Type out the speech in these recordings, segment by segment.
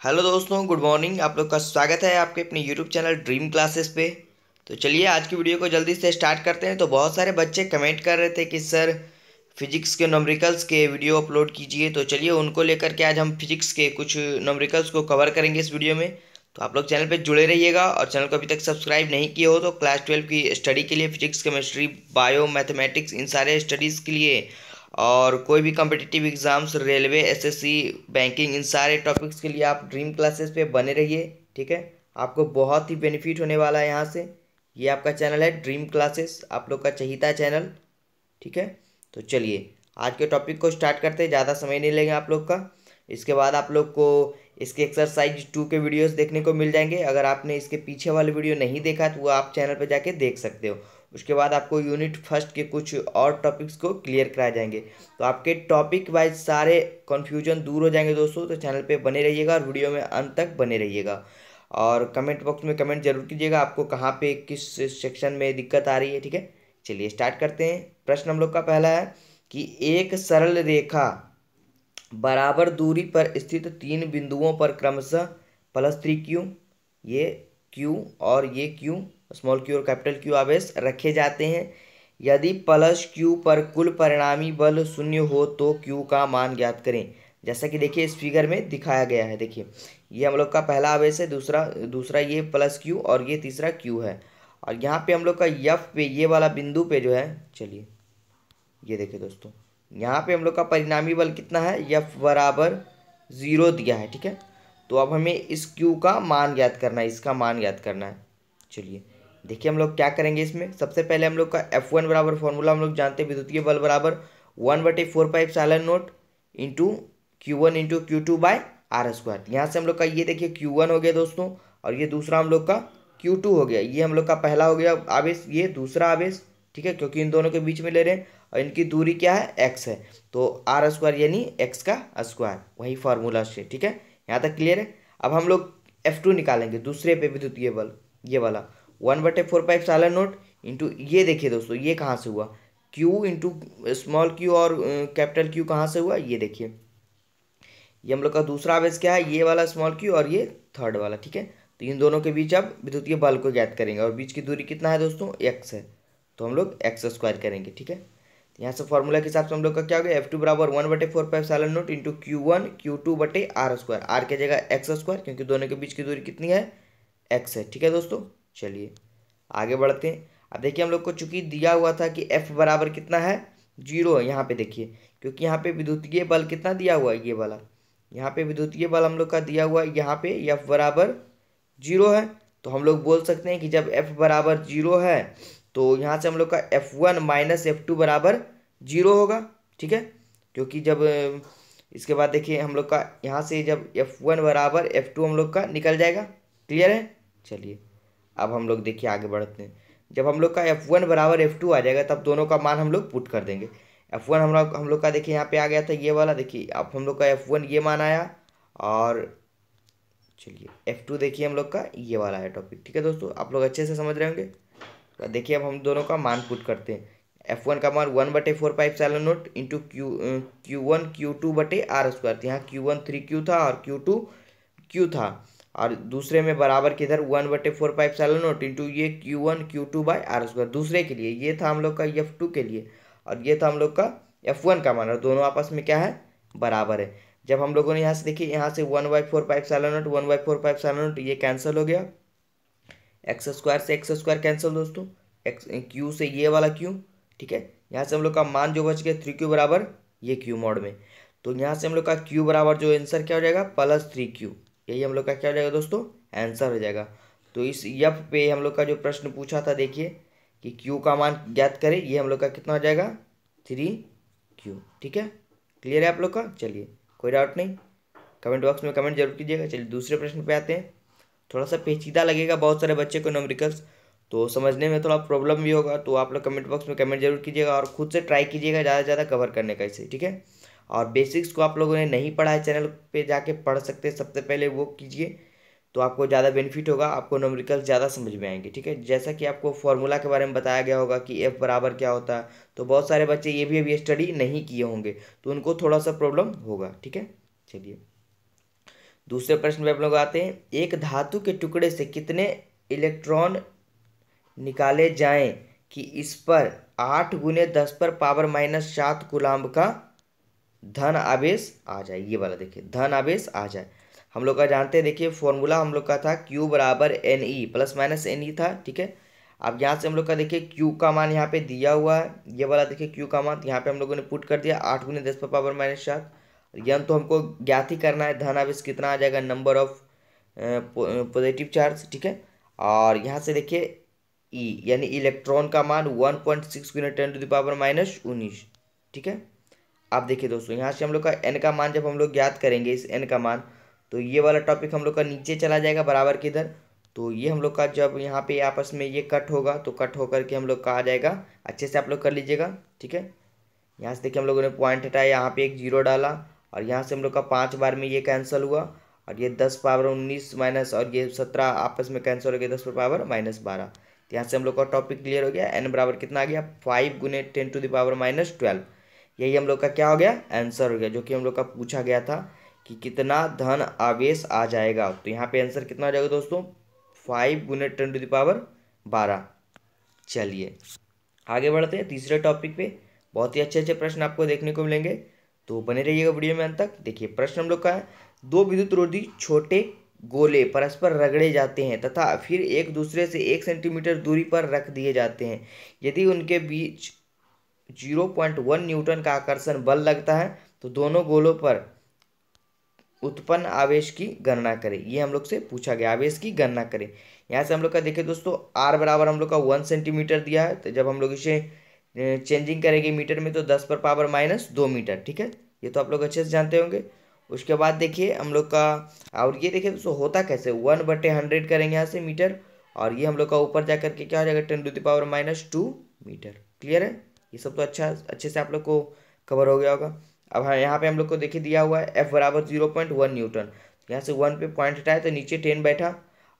Hello दोस्तों, good morning. आप लोग का स्वागत है आपके अपने यूट्यूब चैनल ड्रीम क्लासेस पे। तो चलिए आज की वीडियो को जल्दी से स्टार्ट करते हैं। तो बहुत सारे बच्चे कमेंट कर रहे थे कि सर फिजिक्स के न्यूमेरिकल्स के वीडियो अपलोड कीजिए। तो चलिए उनको लेकर के आज हम फिजिक्स के कुछ न्यूमेरिकल्स को कवर करेंगे इस वीडियो में। तो आप लोग चैनल पे जुड़े रहिएगा और चैनल को अभी तक सब्सक्राइब नहीं किए हो तो क्लास 12 की स्टडी के लिए फिजिक्स, केमिस्ट्री, बायो, मैथमेटिक्स, इन सारे स्टडीज़ के लिए और कोई भी competitive exams, railway, SSC, banking, इन सारे टॉपिक्स के लिए आप ड्रीम क्लासेस पे बने रहिए। ठीक है, आपको बहुत ही बेनिफिट होने वाला है यहाँ से। ये आपका चैनल है ड्रीम क्लासेस, आप लोग का चहीता चैनल। ठीक है, तो चलिए आज के टॉपिक को स्टार्ट करते हैं। ज़्यादा समय नहीं लेंगे आप लोग का। इसके बाद आप लोग को इसके एक्सरसाइज 2 के वीडियोस देखने को मिल जाएंगे। अगर आपने इसके पीछे वाले वीडियो नहीं देखा तो वो आप चैनल पर जाके देख सकते हो। उसके बाद आपको यूनिट फर्स्ट के कुछ और टॉपिक्स को क्लियर कराए जाएंगे। तो आपके टॉपिक वाइज सारे कन्फ्यूजन दूर हो जाएंगे दोस्तों। तो चैनल पे बने रहिएगा और वीडियो में अंत तक बने रहिएगा। और कमेंट बॉक्स में कमेंट जरूर कीजिएगा आपको कहाँ पे किस सेक्शन में दिक्कत आ रही है। ठीक है, चलिए स्टार्ट करते हैं। प्रश्न हम लोग का पहला है कि एक सरल रेखा बराबर दूरी पर स्थित 3 बिंदुओं पर क्रमशः +3 क्यू, ये क्यू और ये क्यू, स्मॉल क्यू और कैपिटल क्यू आवेश रखे जाते हैं। यदि +Q पर कुल परिणामी बल 0 हो तो Q का मान ज्ञात करें। जैसा कि देखिए इस फिगर में दिखाया गया है। देखिए ये हम लोग का पहला आवेश है, दूसरा दूसरा ये +Q और ये तीसरा Q है। और यहाँ पे हम लोग का F पे ये वाला बिंदु पे जो है, चलिए ये देखिए दोस्तों, यहाँ पे हम लोग का परिणामी बल कितना है, F बराबर 0 दिया है। ठीक है, तो अब हमें इस Q का मान ज्ञात करना है, इसका मान ज्ञात करना है। चलिए देखिए हम लोग क्या करेंगे इसमें। सबसे पहले हम लोग का F1 बराबर फॉर्मूला हम लोग जानते हैं, विद्युतीय बल बराबर 1/4πε0 इंटू Q1 इंटू Q2/r²। यहाँ से हम लोग का ये देखिए Q1 हो गया दोस्तों, और ये दूसरा हम लोग का Q2 हो गया। ये हम लोग का पहला हो गया आवेश, ये दूसरा आवेश। ठीक है, क्योंकि इन दोनों के बीच में ले रहे हैं और इनकी दूरी क्या है, x है। तो r² यानी x का स्क्वायर, वही फार्मूला से। ठीक है, यहाँ तक क्लियर है। अब हम लोग F2 निकालेंगे, दूसरे पे विद्युतीय बल, ये वाला 1/4πε0 इंटू, ये देखिए दोस्तों ये कहाँ से हुआ, Q इंटू स्मॉल क्यू और कैपिटल क्यू कहाँ से हुआ, ये देखिए ये हम लोग का दूसरा आवेश क्या है, ये वाला स्मॉल क्यू और ये थर्ड वाला। ठीक है, तो इन दोनों के बीच अब विद्युतीय बल को ज्ञात करेंगे और बीच की दूरी कितना है दोस्तों, x है। तो हम लोग x² करेंगे। ठीक है, यहाँ से फॉर्मूला के हिसाब से हम लोग का क्या हो गया, F2 बराबर 1/4πε0 इंटू Q1 Q2/r², r की जगह x², क्योंकि दोनों के बीच की दूरी कितनी है, x है। ठीक है दोस्तों, चलिए आगे बढ़ते हैं। अब देखिए हम लोग को चूंकि दिया हुआ था कि F बराबर कितना है, 0 है। यहाँ पे देखिए क्योंकि यहाँ पे विद्युतीय बल कितना दिया हुआ है, ये वाला, यहाँ पे विद्युतीय बल हम लोग का दिया हुआ है, यहाँ पे F बराबर 0 है। तो हम लोग बोल सकते हैं कि जब F बराबर 0 है तो यहाँ से हम लोग का F1 माइनस F2 बराबर 0 होगा। ठीक है, क्योंकि जब इसके बाद देखिए हम लोग का यहाँ से जब F1 बराबर F2 हम लोग का निकल जाएगा। क्लियर है, चलिए अब हम लोग देखिए आगे बढ़ते हैं। जब हम लोग का F1 बराबर F2 आ जाएगा तब दोनों का मान हम लोग पुट कर देंगे। F1 हम लोग का देखिए यहाँ पे आ गया था, ये वाला देखिए, अब हम लोग का F1 ये मान आया, और चलिए F2 देखिए हम लोग का ये वाला है टॉपिक। ठीक है दोस्तों, आप लोग अच्छे से समझ रहे होंगे। तो देखिए अब हम दोनों का मान पुट करते हैं। F1 का मान 1/4πε0 इंटू Q1 Q2/r²। यहाँ Q1 3Q था और Q2 Q था, और दूसरे में बराबर किधर 1/4πε0 इंटू ये Q1 Q2/r²। दूसरे के लिए ये था हम लोग का F2 के लिए, और ये था हम लोग का F1 का मान, और दोनों आपस में क्या है, बराबर है। जब हम लोगों ने यहाँ से देखिए, यहाँ से 1/4πε0 ये कैंसिल हो गया, x² से x² कैंसिल दोस्तों, एक्स क्यू से ये वाला क्यू। ठीक है, यहाँ से हम लोग का मान जो बच गया 3Q बराबर ये क्यू मॉड में। तो यहाँ से हम लोग का Q बराबर जो आंसर क्या हो जाएगा, +3Q। यही हम लोग का क्या हो जाएगा दोस्तों, आंसर हो जाएगा। तो इस F पे हम लोग का जो प्रश्न पूछा था, देखिए कि Q का मान ज्ञात करें, ये हम लोग का कितना हो जाएगा, 3Q। ठीक है, क्लियर है आप लोग का। चलिए कोई डाउट नहीं, कमेंट बॉक्स में कमेंट जरूर कीजिएगा। चलिए दूसरे प्रश्न पे आते हैं। थोड़ा सा पेचीदा लगेगा बहुत सारे बच्चे को न्यूमेरिकल्स, तो समझने में थोड़ा प्रॉब्लम भी होगा। तो आप लोग कमेंट बॉक्स में कमेंट जरूर कीजिएगा और खुद से ट्राई कीजिएगा ज़्यादा से ज़्यादा कवर करने का इसे। ठीक है, और बेसिक्स को आप लोगों ने नहीं पढ़ा है, चैनल पे जाके पढ़ सकते हैं, सबसे पहले वो कीजिए, तो आपको ज़्यादा बेनिफिट होगा, आपको न्यूमेरिकल्स ज़्यादा समझ में आएंगे। ठीक है, जैसा कि आपको फार्मूला के बारे में बताया गया होगा कि F बराबर क्या होता है, तो बहुत सारे बच्चे ये भी अभी स्टडी नहीं किए होंगे, तो उनको थोड़ा सा प्रॉब्लम होगा। ठीक है, चलिए दूसरे प्रश्न पे हम लोग आते हैं, एक धातु के टुकड़े से कितने इलेक्ट्रॉन निकाले जाएं कि इस पर 8 गुने 10 पर पावर माइनस 7 कूलाम्ब का धन आवेश आ जाए। ये वाला देखिए, धन आवेश आ जाए। हम लोग का जानते हैं, देखिए फॉर्मूला हम लोग का था Q बराबर NE, प्लस माइनस NE था, ठीक है। अब यहाँ से हम लोग का देखिए Q का मान यहाँ पे दिया हुआ है, ये वाला देखिए Q का मान यहाँ पे हम लोगों ने पुट कर दिया 8 गुने 10 पर पावर माइनस 7। यन तो हमको ज्ञात ही करना है धन आवेश कितना आ जाएगा, नंबर ऑफ पॉजिटिव चार्ज, ठीक है। और यहाँ से देखिए E यानी इलेक्ट्रॉन का मान 1.6 गुने 10 टू द पावर माइनस 19, ठीक है। आप देखिए दोस्तों, यहाँ से हम लोग का n का मान जब हम लोग ज्ञात करेंगे, इस n का मान, तो ये वाला टॉपिक हम लोग का नीचे चला जाएगा बराबर के इधर। तो ये हम लोग का जब यहाँ पे आपस में ये कट होगा तो कट होकर के हम लोग का आ जाएगा, अच्छे से आप लोग कर लीजिएगा, ठीक है। यहाँ से देखिए हम लोगों ने पॉइंट हटाया, यहाँ पे एक जीरो डाला और यहाँ से हम लोग का 5 बार में ये कैंसिल हुआ और ये 10 पावर 19 माइनस और ये 17 आपस में कैंसिल हो गया 10 पर पावर माइनस 12। तो यहाँ से हम लोग का टॉपिक क्लियर हो गया। n बराबर कितना आ गया, 5 गुने 10 टू द पावर माइनस 12। यही हम लोग का क्या हो गया, आंसर हो गया, जो कि हम लोग का पूछा गया था कि कितना धन आवेश आ जाएगा। तो यहाँ पे आंसर कितना हो जाएगा दोस्तों, 5 गुने 10 टू द पावर 12। चलिए आगे बढ़ते हैं तीसरे टॉपिक पे। बहुत ही अच्छे अच्छे प्रश्न आपको देखने को मिलेंगे, तो बने रहिएगा वीडियो में अंत तक। देखिए प्रश्न हम लोग का है, दो विद्युत रोधी छोटे गोले परस्पर रगड़े जाते हैं तथा फिर एक दूसरे से 1 सेंटीमीटर दूरी पर रख दिए जाते हैं। यदि उनके बीच 0.1 न्यूटन का आकर्षण बल लगता है तो दोनों गोलों पर उत्पन्न आवेश की गणना करें। ये हम लोग से पूछा गया, आवेश की गणना करें। यहाँ से हम लोग का देखिए दोस्तों, आर बराबर हम लोग का 1 सेंटीमीटर दिया है, तो जब हम लोग इसे चेंजिंग करेंगे मीटर में तो 10 पर पावर माइनस 2 मीटर, ठीक है। ये तो आप लोग अच्छे से जानते होंगे। उसके बाद देखिए हम लोग का, और ये देखिए दोस्तों होता कैसे, 1/100 करेंगे यहाँ से मीटर, और ये हम लोग का ऊपर जा करके क्या हो जाएगा, 10 to the power minus 2 metre. Clear है, ये सब तो अच्छे से आप लोग को कवर हो गया होगा। अब हाँ, यहाँ पे हम लोग को देखिए दिया हुआ है F बराबर 0.1 न्यूटन। यहाँ से 1 पे पॉइंट हटाया तो नीचे 10 बैठा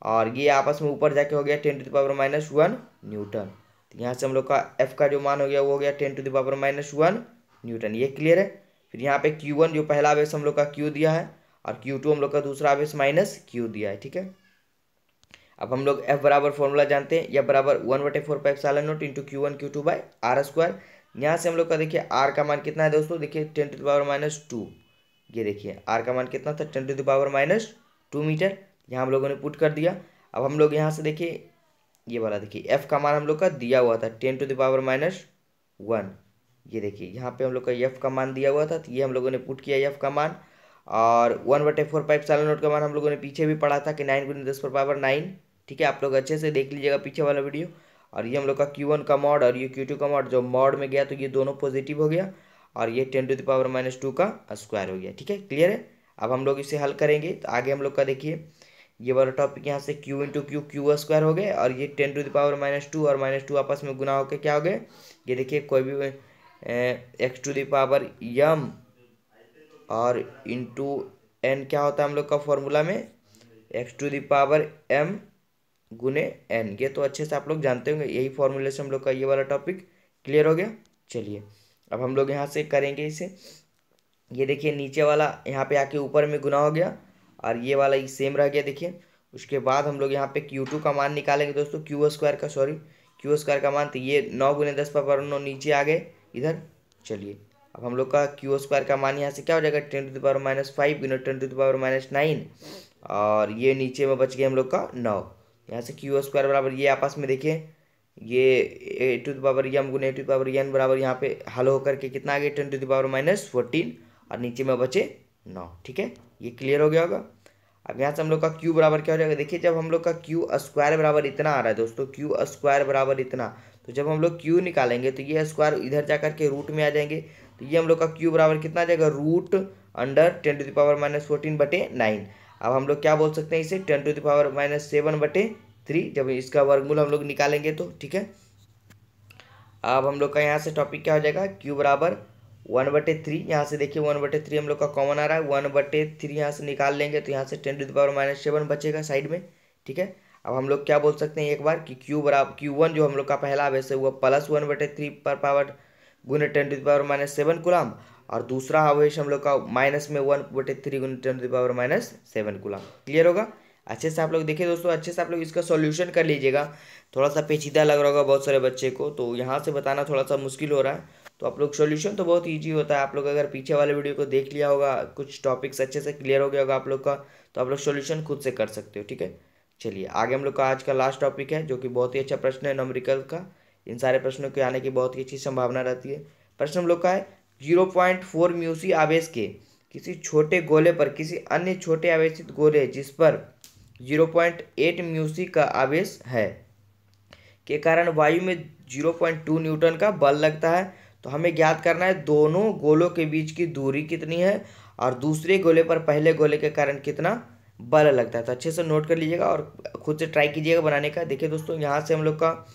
और ये आपस में ऊपर जाके हो गया 10 to the power minus 1 newton. तो यहाँ से हम लोग का F का जो मान हो गया वो हो गया 10 to the power minus 1 newton. ये क्लियर है। फिर यहाँ पे Q1 जो पहला आवेश हम लोग का Q दिया है और Q2 हम लोग का दूसरा आवेश माइनस Q दिया है, ठीक है। अब हम लोग F बराबर फॉर्मूला जानते हैं, F बराबर 1/4πε0 into Q1 Q2 by are square. यहाँ से हम लोग का देखिए R का मान कितना है दोस्तों, देखिए 10 टू द पावर माइनस 2। ये देखिए R का मान कितना था, 10 to the power minus 2 metre. यहाँ हम लोगों ने पुट कर दिया। अब हम लोग यहाँ से देखिए ये वाला देखिए F का मान हम लोग का दिया हुआ था 10 टू द पावर माइनस 1। ये देखिए यहाँ पे हम लोग का F का मान दिया हुआ था, तो ये हम लोगों ने पुट किया F का मान। और 1/4πε0 का मान हम लोगों ने पीछे भी पढ़ा था कि 9 गुने 10 पर पावर 9, ठीक है। आप लोग अच्छे से देख लीजिएगा पीछे वाला वीडियो। और ये हम लोग का Q1 का मॉड और ये Q2 का मॉड, जो मॉड में गया तो ये दोनों पॉजिटिव हो गया और ये 10 टू द पावर माइनस 2 का स्क्वायर हो गया, ठीक है। क्लियर है। अब हम लोग इसे हल करेंगे तो आगे हम लोग का देखिए ये वाला टॉपिक यहाँ से Q इंटू क्यू स्क्वायर हो गए और ये 10 टू द पावर माइनस 2 और माइनस 2 आपस में गुना होकर क्या हो गए, ये देखिए कोई भी x to the power m और इंटू n क्या होता है हम लोग का फॉर्मूला में, x to the power m गुने n। ये तो अच्छे से आप लोग जानते होंगे, यही फॉर्मूले से हम लोग का ये वाला टॉपिक क्लियर हो गया। चलिए अब हम लोग यहाँ से करेंगे इसे। ये देखिए नीचे वाला यहाँ पे आके ऊपर में गुना हो गया और ये वाला ही सेम रह गया, देखिए। उसके बाद हम लोग यहाँ पे Q2 का मान निकालेंगे दोस्तों, Q स्क्वायर का मान, तो ये 9 गुने 10 पावर 9 नीचे आ गए इधर। चलिए अब हम लोग का Q स्क्वायर का मान यहाँ से क्या हो जाएगा, 10 टू द पावर माइनस 5 गुना 10 टू द पावर माइनस 9 और ये नीचे में बच गया हम लोग का 9। यहाँ से Q स्क्वायर बराबर ये आपस में देखिए ये a to the power m गुने a to the power n बराबर यहाँ पे हल होकर के कितना आ गया, 10 टू द पावर माइनस 14 और नीचे में बचे 9, ठीक है। ये क्लियर हो गया होगा। अब यहाँ से हम लोग का Q बराबर क्या हो जाएगा, देखिए जब हम लोग का Q स्क्वायर बराबर इतना आ रहा है दोस्तों, Q स्क्वायर बराबर इतना, तो जब हम लोग Q निकालेंगे तो ये स्क्वायर इधर जा करके रूट में आ जाएंगे, तो ये हम लोग का Q बराबर कितना आ जाएगा, root under 10 to the power minus 14/9। अब हम लोग क्या बोल सकते हैं इसे, 10 टू द पावर माइनस 7/3 जब इसका वर्गमूल हम लोग निकालेंगे तो, ठीक है। अब हम लोग का यहाँ से टॉपिक क्या हो जाएगा, Q बराबर 1/3। यहाँ से देखिए 1/3 हम लोग का कॉमन आ रहा है, 1/3 यहाँ से निकाल लेंगे तो यहाँ से 10 टू द पावर माइनस 7 बचेगा साइड में, ठीक है। अब हम लोग क्या बोल सकते हैं एक बार कि Q1 जो हम लोग का पहला आवेश है वो +1/3 पर पावर गुने 10 to the power minus 7 coulomb और दूसरा आवेश हम लोग का माइनस में 1/3 × 10⁻⁻7 कूलम। क्लियर होगा? अच्छे से आप लोग देखिए दोस्तों, अच्छे से आप लोग इसका सॉल्यूशन कर लीजिएगा। थोड़ा सा पेचीदा लग रहा होगा बहुत सारे बच्चे को, तो यहाँ से बताना थोड़ा सा मुश्किल हो रहा है। तो आप लोग सॉल्यूशन तो बहुत ईजी होता है। आप लोग अगर पीछे वाले वीडियो को देख लिया होगा, कुछ टॉपिक्स अच्छे से क्लियर हो गया होगा आप लोग का, तो आप लोग सॉल्यूशन खुद से कर सकते हो। ठीक है, चलिए आगे हम लोग का आज का लास्ट टॉपिक है, जो कि बहुत ही अच्छा प्रश्न है न्यूमेरिकल का। इन सारे प्रश्नों के आने की बहुत ही अच्छी संभावना रहती है। प्रश्न हम लोग का है 0.4 म्यूसी आवेश के किसी छोटे गोले पर किसी अन्य छोटे आवेशित गोले जिस पर 0.8 म्यूसी का आवेश है के कारण वायु में 0.2 न्यूटन का बल लगता है। तो हमें ज्ञात करना है दोनों गोलों के बीच की दूरी कितनी है और दूसरे गोले पर पहले गोले के कारण कितना बल लगता है। तो अच्छे से नोट कर लीजिएगा और खुद से ट्राई कीजिएगा बनाने का। देखिए दोस्तों, यहाँ से हम लोग का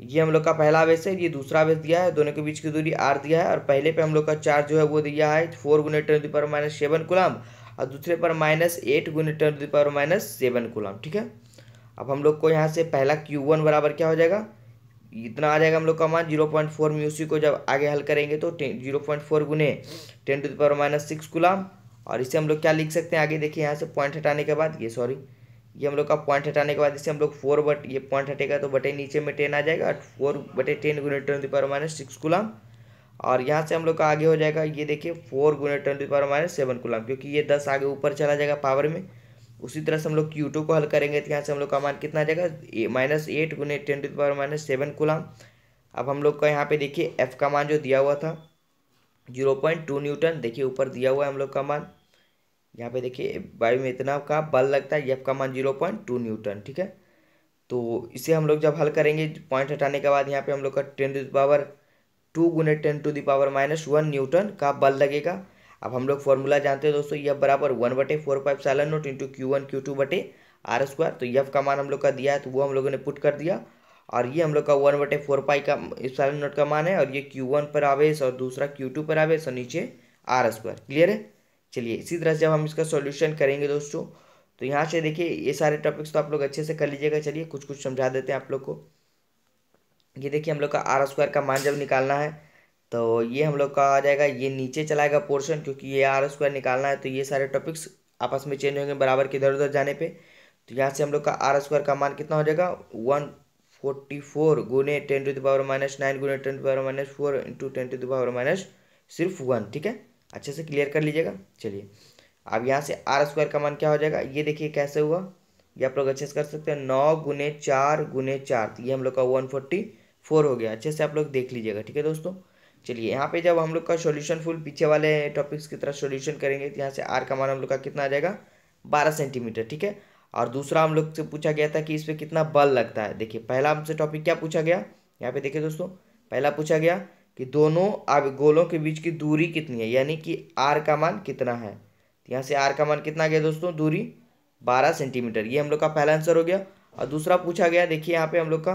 ये हम लोग का पहला आवेश है, ये दूसरा आवेश दिया है, दोनों के बीच की दूरी r दिया है और पहले पे हम लोग का चार्ज जो है वो दिया है 4 × 10⁻⁻7 कूलम और दूसरे पर -8 × 10⁻⁻7 कूलम। ठीक है, अब हम लोग को यहाँ से पहला Q1 बराबर क्या हो जाएगा, इतना आ जाएगा हम लोग का मान 0.4 म्यूसी को जब आगे हल करेंगे तो 0.4 × 10⁻6 कूलम। और इसे हम लोग क्या लिख सकते हैं आगे, देखिए यहाँ से पॉइंट हटाने के बाद ये हम लोग का पॉइंट हटाने के बाद इसे हम लोग 4 बट ये पॉइंट हटेगा तो बटे नीचे में 10 आ जाएगा, 4/10 × 10⁻6 कूलम। और यहाँ से हम लोग का आगे हो जाएगा, ये देखिए 4 × 10⁻7 कूलम, क्योंकि ये 10 आगे ऊपर चला जाएगा पावर में। उसी तरह से हम लोग Q2 को हल करेंगे तो यहाँ से हम लोग का मान कितना आ जाएगा, -8 × 10⁻7 कूलम। अब हम लोग का यहाँ पे देखिए F का मान जो दिया हुआ था 0.2 न्यूटन, देखिए ऊपर दिया हुआ है हम लोग का मान। यहाँ पे देखिए वायु में इतना का बल लगता है, F का मान 0.2 न्यूटन। ठीक है, तो इसे हम लोग जब हल करेंगे पॉइंट हटाने के बाद यहाँ पे हम लोग का 10⁻2 × 10⁻1 न्यूटन का बल लगेगा। अब हम लोग फॉर्मूला जानते हैं दोस्तों, F बराबर 1/4πε0 × Q1 Q2/r²। तो F का मान हम लोग का दिया है तो वो हम लोगों ने पुट कर दिया और ये हम लोग का 1/4π का ε0 का मान है और ये Q1 पर आवेश और दूसरा Q2 पर आवेश और नीचे r²। क्लियर है? चलिए इसी तरह से जब हम इसका सॉल्यूशन करेंगे दोस्तों, तो यहाँ से देखिए ये सारे टॉपिक्स तो आप लोग अच्छे से कर लीजिएगा। चलिए कुछ कुछ समझा देते हैं आप लोग को। ये देखिए हम लोग का r² का मान जब निकालना है तो ये हम लोग का आ जाएगा, ये नीचे चलाएगा पोर्शन, क्योंकि ये r² निकालना है तो ये सारे टॉपिक्स आपस में चेंज होंगे बराबर के इधर उधर जाने पे। तो यहाँ से हम लोग का r² का मान कितना हो जाएगा, 144 × 10⁻⁹ × 10⁻⁴ × 10⁻⁻1। ठीक है, अच्छे से क्लियर कर लीजिएगा। चलिए अब यहाँ से r² का मान क्या हो जाएगा, ये देखिए कैसे हुआ, ये आप लोग अच्छे से कर सकते हैं। 9 × 4 × 4, तो ये हम लोग का 144 हो गया। अच्छे से आप लोग देख लीजिएगा। ठीक है दोस्तों, चलिए यहाँ पे जब हम लोग का सॉल्यूशन फुल पीछे वाले टॉपिक्स की तरह सॉल्यूशन करेंगे तो यहाँ से r का मान हम लोग का कितना आ जाएगा, 12 सेंटीमीटर। ठीक है, और दूसरा हम लोग से पूछा गया था कि इस पर कितना बल लगता है। देखिए पहला हमसे टॉपिक क्या पूछा गया, यहाँ पे देखिए दोस्तों, पहला पूछा गया कि दोनों गोलों के बीच की दूरी कितनी है, यानी कि r का मान कितना है। तो यहाँ से r का मान कितना गया दोस्तों, दूरी 12 सेंटीमीटर, ये हम लोग का पहला आंसर हो गया। और दूसरा पूछा गया, देखिए यहाँ पे हम लोग का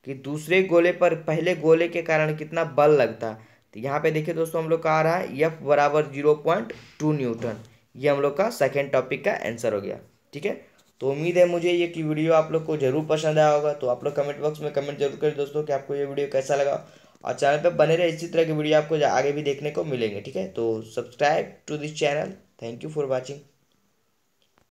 कि दूसरे गोले पर पहले गोले के कारण कितना बल लगता है। तो यहाँ पे देखिए दोस्तों हम लोग का आ रहा है F बराबर 0.2 न्यूटन, ये हम लोग का सेकेंड टॉपिक का आंसर हो गया। ठीक है, तो उम्मीद है मुझे ये कि वीडियो आप लोग को जरूर पसंद आया होगा। तो आप लोग कमेंट बॉक्स में कमेंट जरूर करें दोस्तों कि आपको ये वीडियो कैसा लगा, और चैनल पे बने रहे, इसी तरह की वीडियो आपको आगे भी देखने को मिलेंगे। ठीक है, तो subscribe to this channel. Thank you for watching.